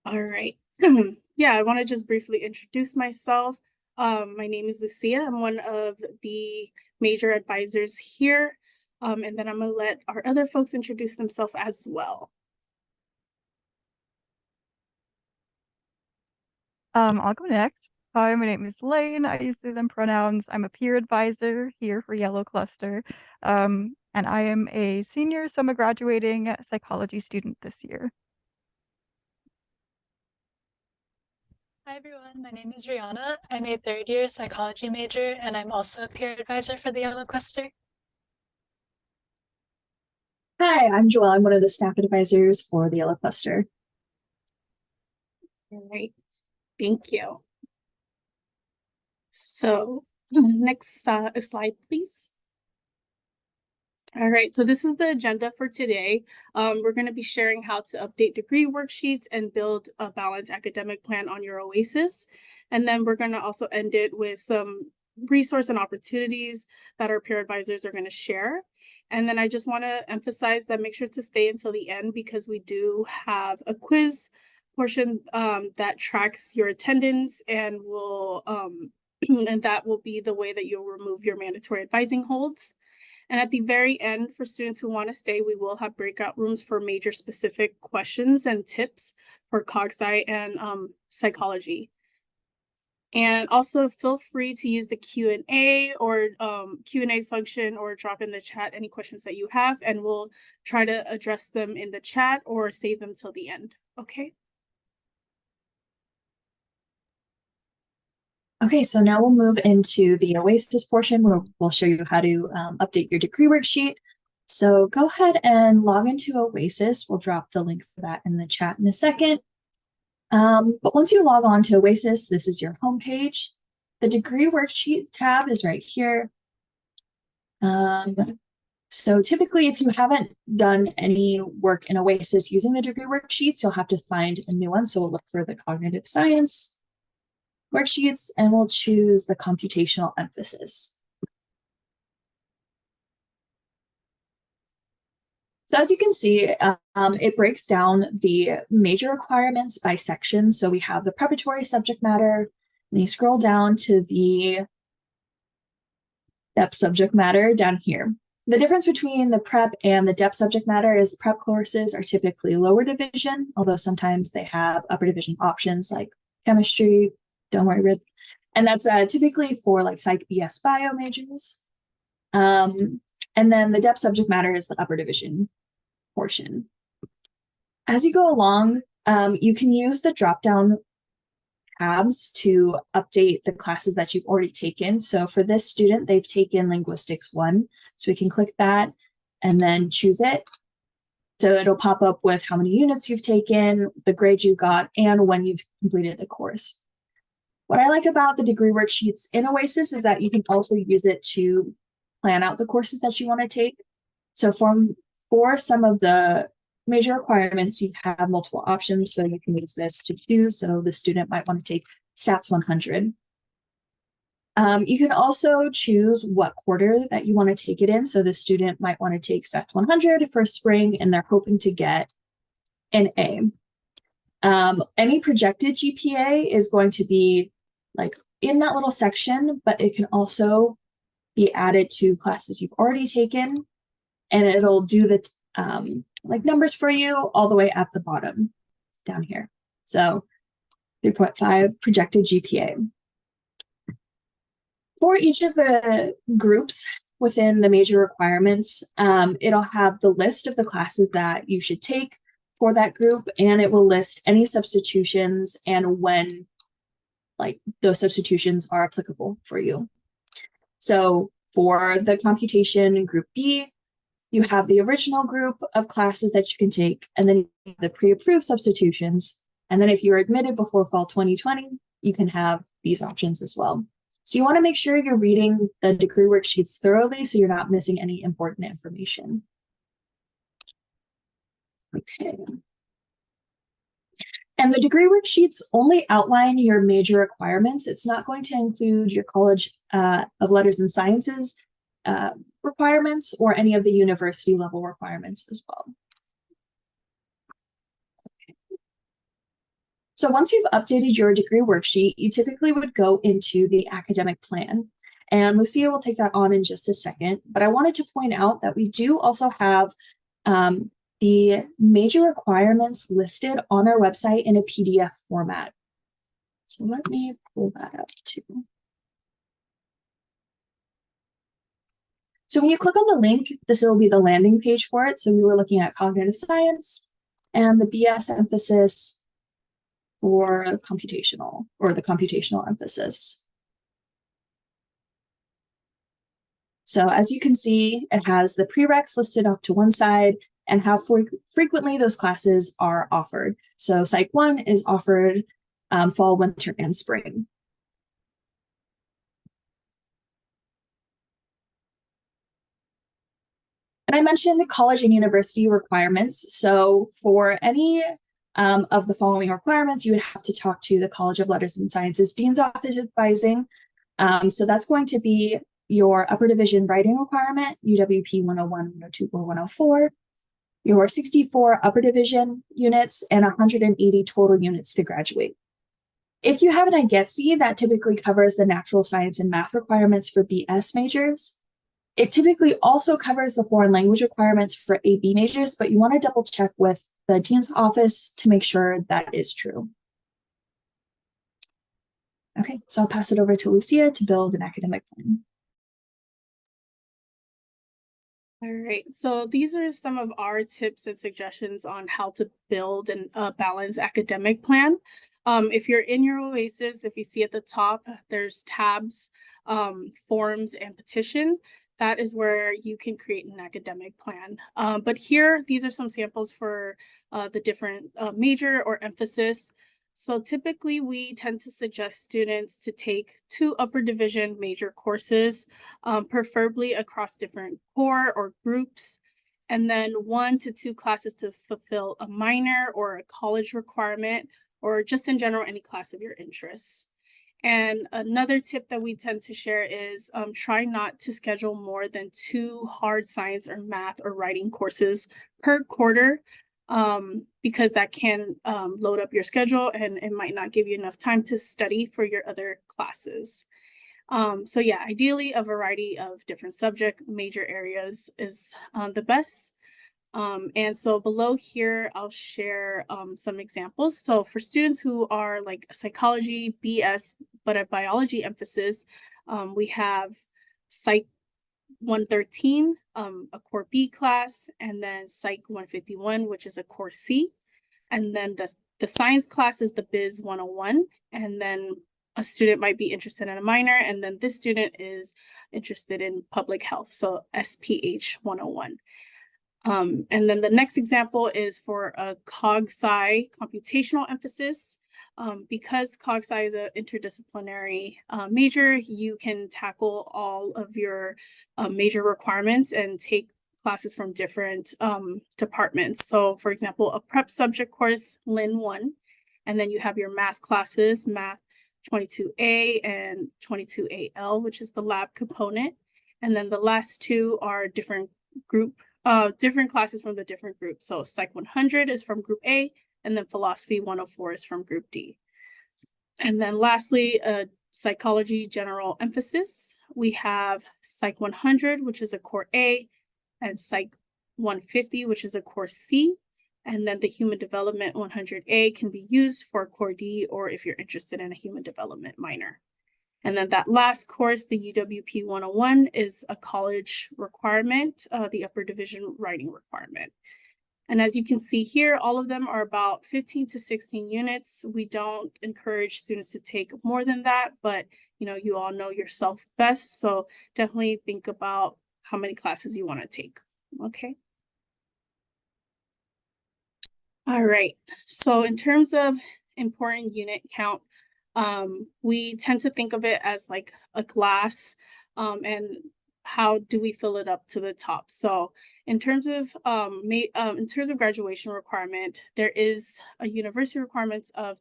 All right. Yeah, I want to just briefly introduce myself. My name is Lucia. I'm one of the major advisors here. And then I'm going to let our other folks introduce themselves as well. I'll go next. Hi, my name is Lane. I use they, them pronouns. I'm a peer advisor here for Yellow Cluster. And I am a senior, so I'm a graduating psychology student this year. Hi everyone, my name is Rihanna. I'm a third year psychology major and I'm also a peer advisor for the Yellow Cluster. Hi, I'm Joelle. I'm one of the staff advisors for the Yellow Cluster. All right. Thank you. So next slide, please. All right, so this is the agenda for today. We're going to be sharing how to update degree worksheets and build a balanced academic plan on your OASIS. And then we're going to also end it with some resource and opportunities that our peer advisors are going to share. And then I just want to emphasize that make sure to stay until the end because we do have a quiz portion that tracks your attendance and will and that will be the way that you'll remove your mandatory advising holds. And at the very end, for students who want to stay, we will have breakout rooms for major specific questions and tips for CogSci and psychology. And also feel free to use the Q&A or Q&A function or drop in the chat any questions that you have, and we'll try to address them in the chat or save them till the end. Okay. Okay, so now we'll move into the OASIS portion where we'll show you how to update your degree worksheet. So go ahead and log into OASIS. We'll drop the link for that in the chat in a second. But once you log on to OASIS, this is your homepage. The degree worksheet tab is right here. So typically, if you haven't done any work in OASIS using the degree worksheets, you'll have to find a new one. So we'll look for the cognitive science worksheets, and we'll choose the computational emphasis. So as you can see, it breaks down the major requirements by section. So we have the preparatory subject matter, and you scroll down to the depth subject matter down here. The difference between the prep and the depth subject matter is prep courses are typically lower division, although sometimes they have upper division options like chemistry, don't worry, Rid. And that's typically for like Psych BS Bio majors. And then the depth subject matter is the upper division portion. As you go along, you can use the drop-down tabs to update the classes that you've already taken. So for this student, they've taken Linguistics 1. So we can click that and then choose it. So it'll pop up with how many units you've taken, the grade you got, and when you've completed the course. What I like about the degree worksheets in OASIS is that you can also use it to plan out the courses that you want to take. So for some of the major requirements, you have multiple options. So you can use this to choose. So the student might want to take Stats 100. You can also choose what quarter that you want to take it in. So the student might want to take Stats 100 for spring, and they're hoping to get an A. Any projected GPA is going to be like in that little section, but it can also be added to classes you've already taken, and it'll do the like numbers for you all the way at the bottom down here. So 3.5 projected GPA. For each of the groups within the major requirements, it'll have the list of the classes that you should take for that group, and it will list any substitutions and when like those substitutions are applicable for you. So for the computation group B, you have the original group of classes that you can take, and then you have the pre-approved substitutions. And then if you're admitted before fall 2020, you can have these options as well. So you want to make sure you're reading the degree worksheets thoroughly so you're not missing any important information. Okay. And the degree worksheets only outline your major requirements. It's not going to include your College of Letters and Sciences requirements or any of the university level requirements as well. Okay. So once you've updated your degree worksheet, you typically would go into the academic plan. And Lucia will take that on in just a second. But I wanted to point out that we do also have the major requirements listed on our website in a PDF format. So let me pull that up too. So when you click on the link, this will be the landing page for it. So we were looking at cognitive science and the BS emphasis for computational, or the computational emphasis. So as you can see, it has the prereqs listed up to one side and how frequently those classes are offered. So Psych 1 is offered fall, winter, and spring. And I mentioned college and university requirements. So for any of the following requirements, you would have to talk to the College of Letters and Sciences Dean's Office advising. So that's going to be your upper division writing requirement, UWP 101, 102, or 104, your 64 upper division units, and 180 total units to graduate. If you have an IGETC, that typically covers the natural science and math requirements for BS majors. It typically also covers the foreign language requirements for AB majors, but you want to double check with the dean's office to make sure that is true. Okay, so I'll pass it over to Lucia to build an academic plan. All right, so these are some of our tips and suggestions on how to build a balanced academic plan. If you're in your Oasis, if you see at the top, there's tabs, forms, and petition. That is where you can create an academic plan. But here, these are some samples for the different major or emphasis. So typically, we tend to suggest students to take 2 upper division major courses, preferably across different core or groups, and then 1 to 2 classes to fulfill a minor or a college requirement, or just in general, any class of your interests. And another tip that we tend to share is try not to schedule more than 2 hard science or math or writing courses per quarter, because that can load up your schedule and it might not give you enough time to study for your other classes. So yeah, ideally a variety of different subject major areas is the best. And so below here, I'll share some examples. So for students who are like a psychology, BS, but a biology emphasis, we have Psych 113, a core B class, and then Psych 151, which is a core C. And then the science class is the Biz 101. And then a student might be interested in a minor, and then this student is interested in public health, so SPH 101. And then the next example is for a Cog-Sci computational emphasis. Because Cog-Sci is an interdisciplinary major, you can tackle all of your major requirements and take classes from different departments. So for example, a prep subject course, Lin 1, and then you have your math classes, Math 22A and 22AL, which is the lab component. And then the last 2 are different classes from the different groups. So Psych 100 is from Group A, and then Philosophy 104 is from Group D. And then lastly, a Psychology General Emphasis. We have Psych 100, which is a Core A, and Psych 150, which is a Core C. And then the Human Development 100A can be used for Core D, or if you're interested in a Human Development minor. And then that last course, the UWP 101, is a college requirement, the upper division writing requirement. And as you can see here, all of them are about 15 to 16 units. We don't encourage students to take more than that, but you all know yourself best. So definitely think about how many classes you want to take. Okay. All right. So in terms of important unit count, we tend to think of it as like a glass, and how do we fill it up to the top? So in terms of graduation requirement, there is a university requirements of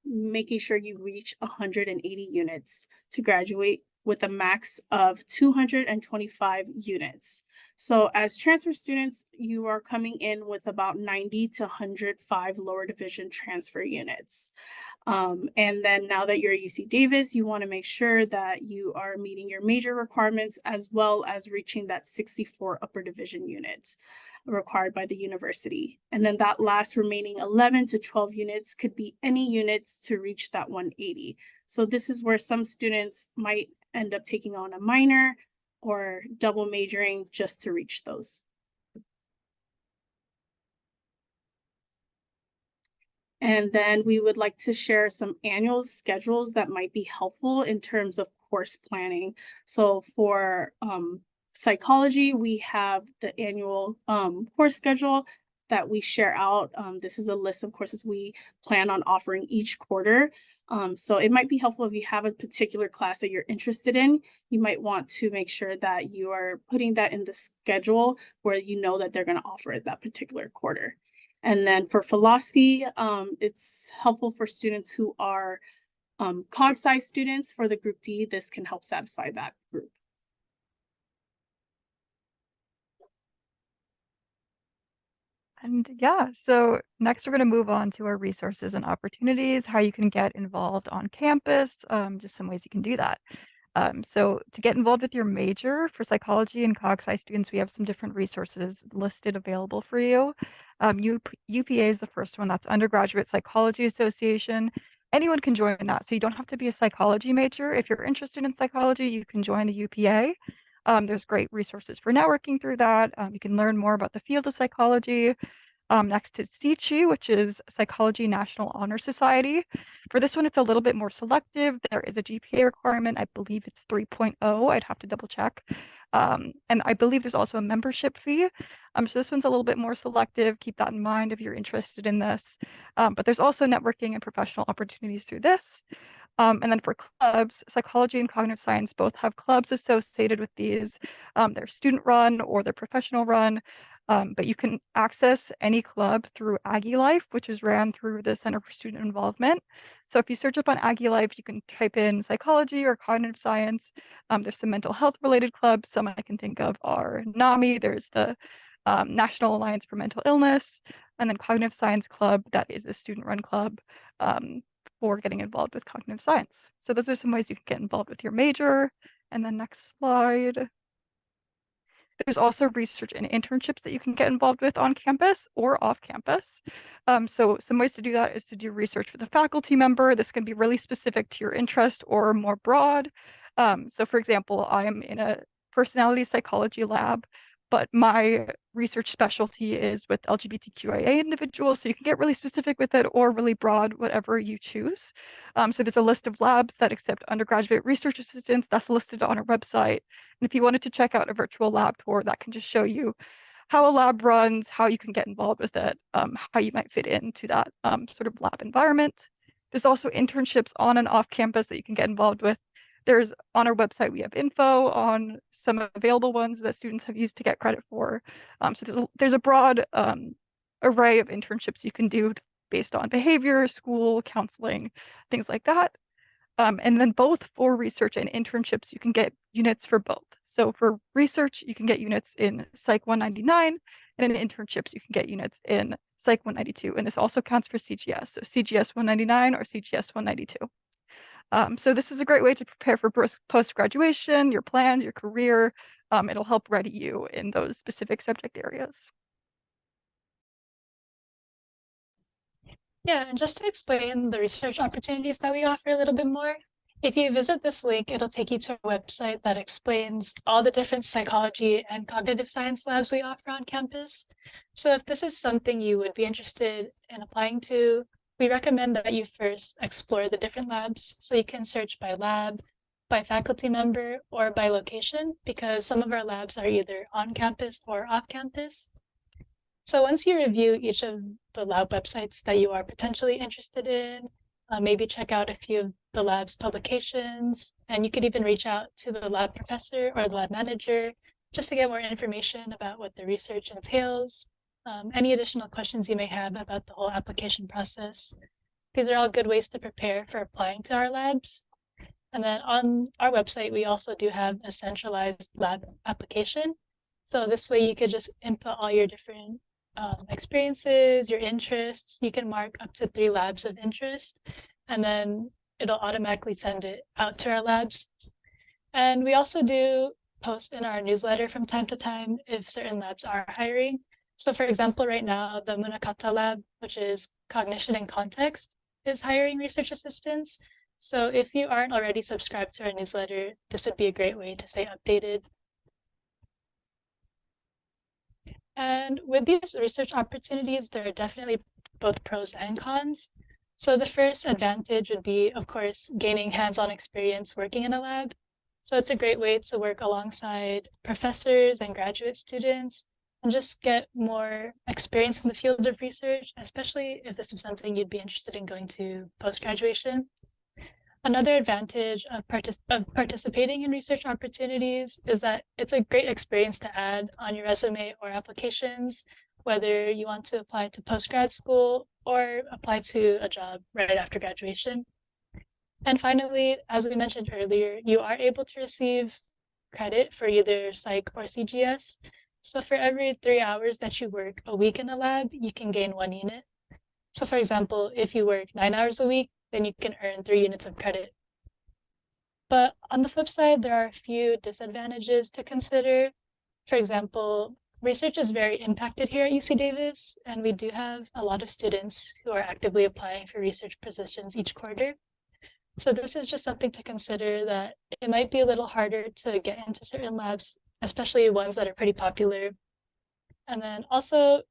making sure you reach 180 units to graduate with a max of 225 units. So as transfer students, you are coming in with about 90 to 105 lower division transfer units. And then now that you're at UC Davis, you want to make sure that you are meeting your major requirements as well as reaching that 64 upper division units required by the university. And then that last remaining 11 to 12 units could be any units to reach that 180. So this is where some students might end up taking on a minor or double majoring just to reach those. And then we would like to share some annual schedules that might be helpful in terms of course planning. So for psychology, we have the annual course schedule that we share out. This is a list of courses we plan on offering each quarter. So it might be helpful if you have a particular class that you're interested in, you might want to make sure that you are putting that in the schedule where you know that they're going to offer it that particular quarter. And then for philosophy, it's helpful for students who are cog sci students. For the group D, this can help satisfy that group. And yeah, so next we're going to move on to our resources and opportunities, how you can get involved on campus, just some ways you can do that. So to get involved with your major for psychology and cog sci students, we have some different resources listed available for you. UPA is the first one. That's Undergraduate Psychology Association. Anyone can join that. So you don't have to be a psychology major. If you're interested in psychology, you can join the UPA. There's great resources for networking through that. You can learn more about the field of psychology. Next is SICHI, which is Psychology National Honor Society. For this one, it's a little bit more selective. There is a GPA requirement. I believe it's 3.0. I'd have to double check. And I believe there's also a membership fee. So this one's a little bit more selective. Keep that in mind if you're interested in this. But there's also networking and professional opportunities through this. And then for clubs, psychology and cognitive science both have clubs associated with these. They're student run or they're professional run. But you can access any club through Aggie Life, which is ran through the Center for Student Involvement. So if you search up on Aggie Life, you can type in psychology or cognitive science. There's some mental health related clubs. Some I can think of are NAMI. There's the National Alliance for Mental Illness, and then Cognitive Science Club, that is a student run club for getting involved with cognitive science. So those are some ways you can get involved with your major. And then next slide. There's also research and internships that you can get involved with on campus or off campus. So some ways to do that is to do research with a faculty member. This can be really specific to your interest or more broad. So for example, I'm in a personality psychology lab, but my research specialty is with LGBTQIA individuals. So you can get really specific with it or really broad, whatever you choose. So there's a list of labs that accept undergraduate research assistants that's listed on our website. And if you wanted to check out a virtual lab tour, that can just show you how a lab runs, how you can get involved with it, how you might fit into that sort of lab environment. There's also internships on and off campus that you can get involved with. There's on our website, we have info on some available ones that students have used to get credit for. So there's a broad array of internships you can do based on behavior, school, counseling, things like that. And then both for research and internships, you can get units for both. So for research, you can get units in Psych 199, and in internships, you can get units in Psych 192. And this also counts for CGS, so CGS 199 or CGS 192. So this is a great way to prepare for post-graduation, your plans, your career. It'll help ready you in those specific subject areas. Yeah, and just to explain the research opportunities that we offer a little bit more, if you visit this link, it'll take you to a website that explains all the different psychology and cognitive science labs we offer on campus. So if this is something you would be interested in applying to, we recommend that you first explore the different labs. So you can search by lab, by faculty member, or by location, because some of our labs are either on campus or off campus. So once you review each of the lab websites that you are potentially interested in, maybe check out a few of the lab's publications, and you could even reach out to the lab professor or the lab manager just to get more information about what the research entails, any additional questions you may have about the whole application process. These are all good ways to prepare for applying to our labs. And then on our website, we also do have a centralized lab application. So this way you could just input all your different experiences, your interests. You can mark up to 3 labs of interest, and then it'll automatically send it out to our labs. And we also do post in our newsletter from time to time if certain labs are hiring. So for example, right now, the Munakata lab, which is cognition and context, is hiring research assistants. So if you aren't already subscribed to our newsletter, this would be a great way to stay updated. And with these research opportunities, there are definitely both pros and cons. So the first advantage would be, of course, gaining hands-on experience working in a lab. So it's a great way to work alongside professors and graduate students and just get more experience in the field of research, especially if this is something you'd be interested in going to post-graduation. Another advantage of participating in research opportunities is that it's a great experience to add on your resume or applications, whether you want to apply to post-grad school or apply to a job right after graduation. And finally, as we mentioned earlier, you are able to receive credit for either psych or CGS. So for every 3 hours that you work a week in a lab, you can gain 1 unit. So for example, if you work 9 hours a week, then you can earn 3 units of credit. But on the flip side, there are a few disadvantages to consider. For example, research is very impacted here at UC Davis, and we do have a lot of students who are actively applying for research positions each quarter. So this is just something to consider, that it might be a little harder to get into certain labs, especially ones that are pretty popular. And then also,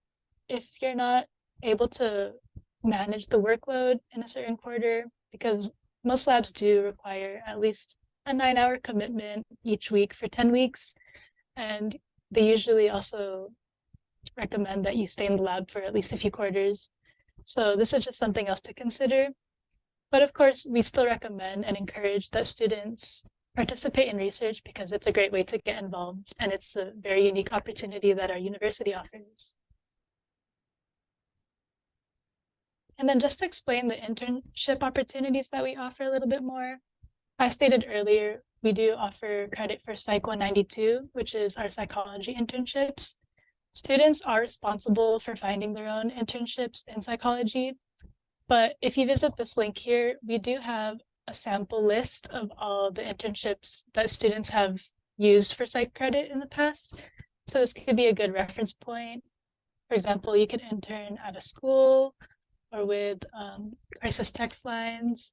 if you're not able to manage the workload in a certain quarter, because most labs do require at least a 9-hour commitment each week for 10 weeks. And they usually also recommend that you stay in the lab for at least a few quarters. So this is just something else to consider. But of course, we still recommend and encourage that students participate in research because it's a great way to get involved, and it's a very unique opportunity that our university offers. And then just to explain the internship opportunities that we offer a little bit more, I stated earlier, we do offer credit for Psych 192, which is our psychology internships. Students are responsible for finding their own internships in psychology, but if you visit this link here, we do have a sample list of all the internships that students have used for psych credit in the past. So this could be a good reference point. For example, you could intern at a school or with crisis text lines.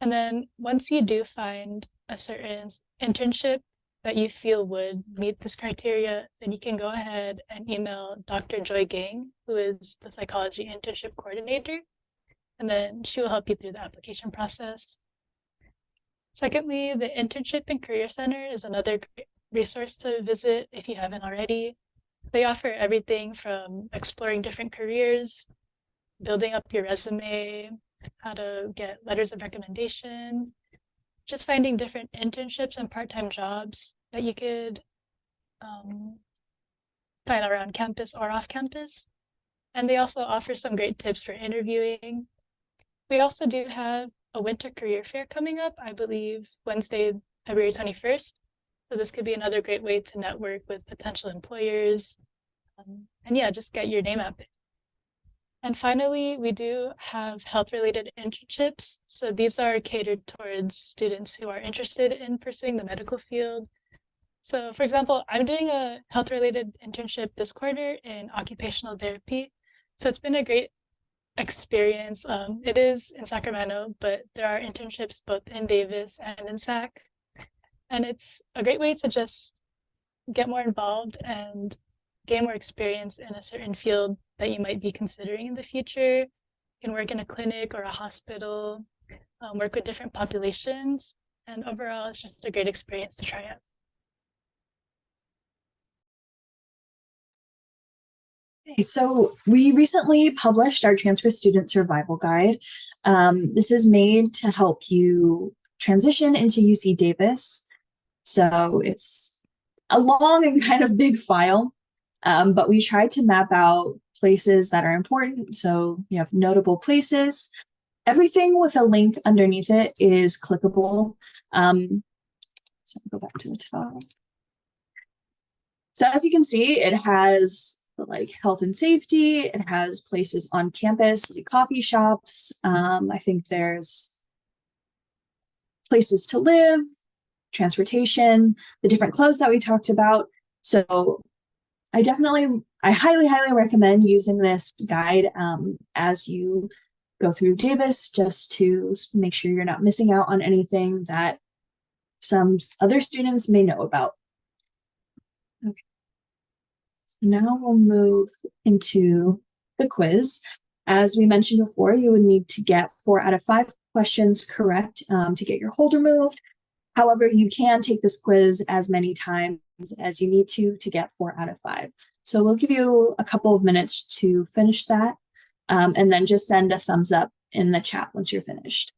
And then once you do find a certain internship that you feel would meet this criteria, then you can go ahead and email Dr. Joy Gang, who is the psychology internship coordinator, and then she will help you through the application process. Secondly, the Internship and Career Center is another great resource to visit if you haven't already. They offer everything from exploring different careers, building up your resume, how to get letters of recommendation, just finding different internships and part-time jobs that you could find around campus or off campus. And they also offer some great tips for interviewing. We also do have a winter career fair coming up, I believe Wednesday, February 21st. So this could be another great way to network with potential employers. And yeah, just get your name out there. And finally, we do have health-related internships. So these are catered towards students who are interested in pursuing the medical field. So for example, I'm doing a health-related internship this quarter in occupational therapy. So it's been a great experience. It is in Sacramento, but there are internships both in Davis and in Sac. And it's a great way to just get more involved and gain more experience in a certain field that you might be considering in the future. You can work in a clinic or a hospital, work with different populations, and overall, it's just a great experience to try out. Okay, so we recently published our Transfer Student Survival Guide. This is made to help you transition into UC Davis. So it's a long and kind of big file, but we tried to map out places that are important. So you have notable places, Everything with a link underneath it is clickable. So I'll go back to the top. So as you can see, it has like health and safety. It has places on campus, like coffee shops. I think there's places to live, transportation, the different clubs that we talked about. So I highly, highly recommend using this guide as you go through Davis, just to make sure you're not missing out on anything that some other students may know about. Okay. So now we'll move into the quiz. As we mentioned before, you would need to get 4 out of 5 questions correct to get your hold removed. However, you can take this quiz as many times as you need to get 4 out of 5. So we'll give you a couple of minutes to finish that, and then just send a thumbs up in the chat once you're finished.